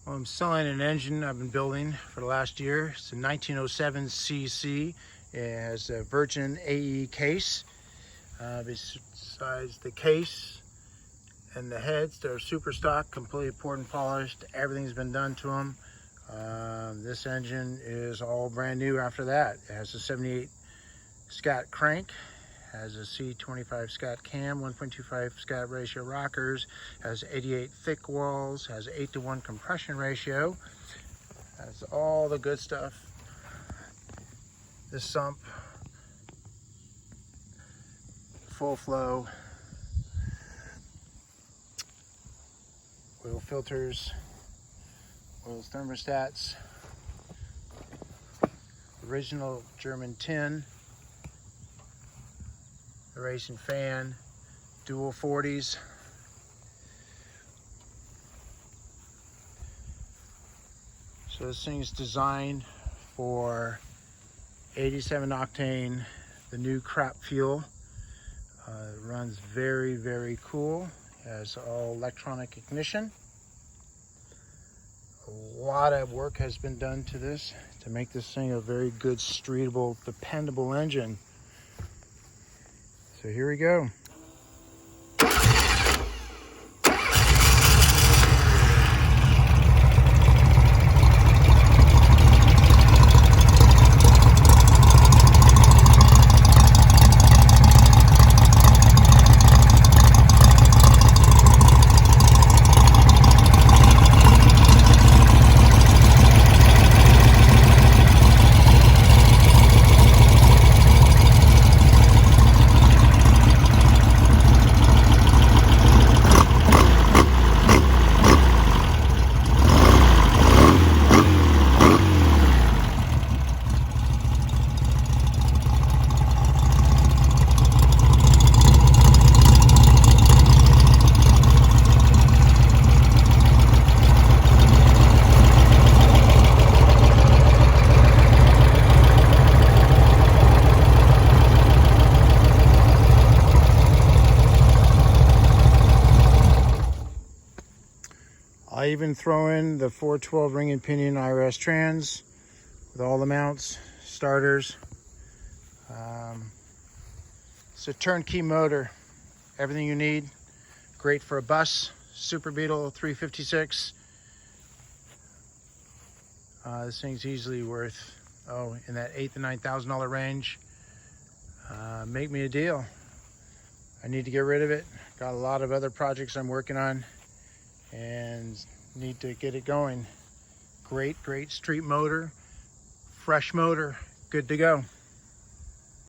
Well, I'm selling an engine I've been building for the last year. It's a 1907 CC. It has a Virgin AE case. Besides the case and the heads, they're super stock, completely poured and polished. Everything's been done to them. This engine is all brand new after that. It has a 78 SCAT crank, has a C25 SCAT cam, 1.25 SCAT ratio rockers, has 88 thick walls, has 8:1 compression ratio, has all the good stuff. This sump, full flow, oil filters, oil thermostats, original German tin, the racing fan, dual 40s. So this thing's designed for 87 octane, the new crap fuel. It runs very, very cool. It has all electronic ignition. A lot of work has been done to this to make this thing a very good, streetable, dependable engine. So here we go. I even throw in the 412 ring and pinion IRS trans with all the mounts, starters. It's a turnkey motor, everything you need. Great for a bus, Super Beetle 356. This thing's easily worth, in that $8,000 to $9,000 range. Make me a deal. I need to get rid of it. Got a lot of other projects I'm working on and need to get it going. Great street motor, fresh motor, good to go.